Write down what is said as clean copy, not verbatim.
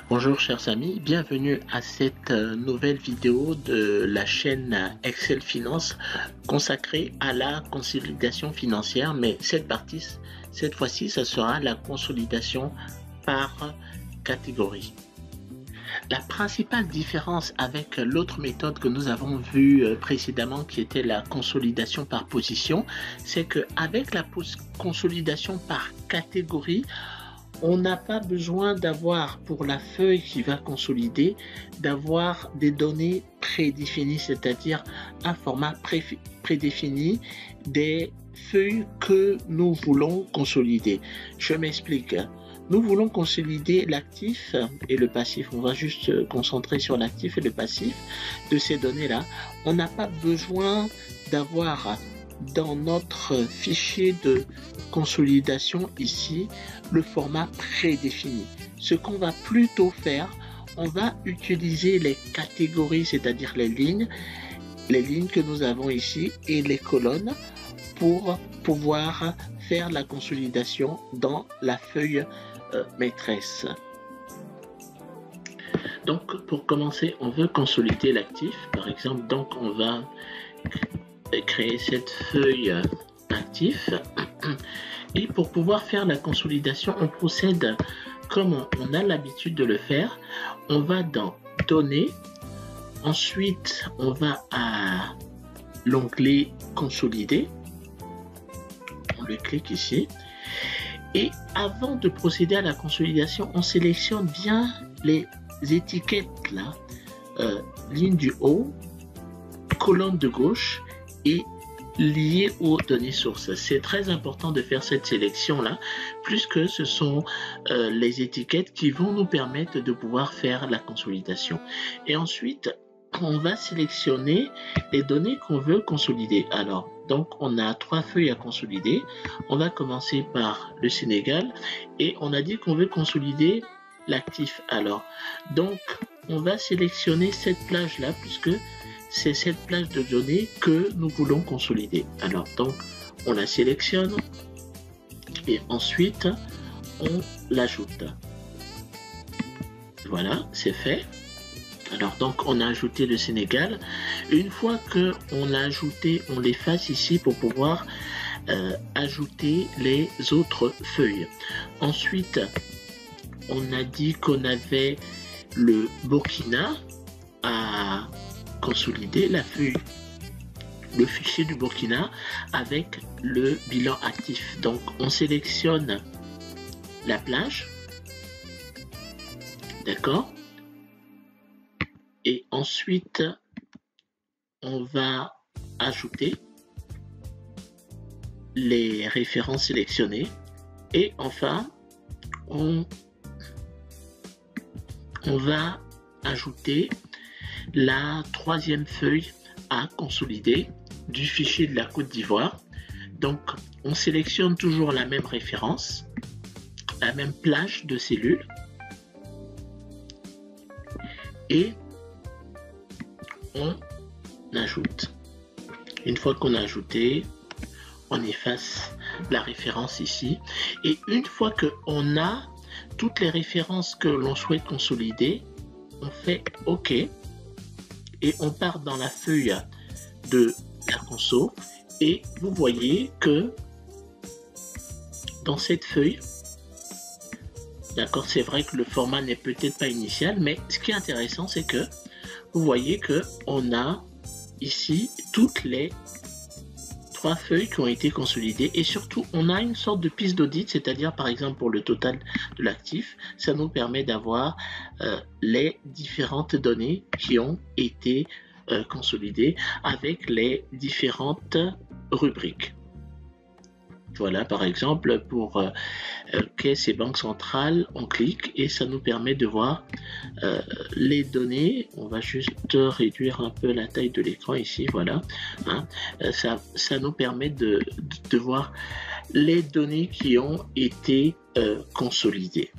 Bonjour chers amis, bienvenue à cette nouvelle vidéo de la chaîne Excel Finance consacrée à la consolidation financière, mais cette fois-ci, ça sera la consolidation par catégorie. La principale différence avec l'autre méthode que nous avons vue précédemment, qui était la consolidation par position, c'est qu'avec la consolidation par catégorie, on n'a pas besoin d'avoir, pour la feuille qui va consolider, d'avoir des données prédéfinies, c'est-à-dire un format prédéfini des feuilles que nous voulons consolider. Je m'explique. Nous voulons consolider l'actif et le passif. On va juste se concentrer sur l'actif et le passif de ces données-là. On n'a pas besoin d'avoir dans notre fichier de consolidation ici le format prédéfini. Ce qu'on va plutôt faire, on va utiliser les catégories, c'est-à-dire les lignes que nous avons ici et les colonnes pour pouvoir faire la consolidation dans la feuille maîtresse. Donc pour commencer, on veut consolider l'actif, par exemple. Donc on va créer cette feuille actif, et pour pouvoir faire la consolidation, on procède comme on a l'habitude de le faire. On va dans données, ensuite on va à l'onglet consolider, on le clique ici, et avant de procéder à la consolidation, on sélectionne bien les étiquettes là, ligne du haut, colonne de gauche et lié aux données sources. C'est très important de faire cette sélection là, puisque ce sont les étiquettes qui vont nous permettre de pouvoir faire la consolidation. Et ensuite, on va sélectionner les données qu'on veut consolider. Alors, donc on a 3 feuilles à consolider. On va commencer par le Sénégal et on a dit qu'on veut consolider l'actif. Alors, donc on va sélectionner cette plage là, puisque c'est cette plage de données que nous voulons consolider. Alors donc on la sélectionne et ensuite on l'ajoute. Voilà, c'est fait. Alors donc on a ajouté le Sénégal. Une fois que on l'a ajouté, on l'efface ici pour pouvoir ajouter les autres feuilles. Ensuite on a dit qu'on avait le Burkina à consolider, la feuille, le fichier du Burkina avec le bilan actif. Donc on sélectionne la plage, d'accord, et ensuite on va ajouter les références sélectionnées et enfin on va ajouter la 3e feuille à consolider du fichier de la Côte d'Ivoire. Donc on sélectionne toujours la même référence, la même plage de cellules et on ajoute. Une fois qu'on a ajouté, on efface la référence ici, et une fois qu'on a toutes les références que l'on souhaite consolider, on fait OK et on part dans la feuille de la conso et vous voyez que dans cette feuille, d'accord, c'est vrai que le format n'est peut-être pas initial, mais ce qui est intéressant, c'est que vous voyez que on a ici toutes les 3 feuilles qui ont été consolidées, et surtout on a une sorte de piste d'audit, c'est-à-dire par exemple pour le total de l'actif, ça nous permet d'avoir les différentes données qui ont été consolidées avec les différentes rubriques. Voilà, par exemple pour caisse et banque centrale, on clique et ça nous permet de voir les données. On va juste réduire un peu la taille de l'écran ici, voilà, hein. Ça nous permet de voir les données qui ont été consolidées.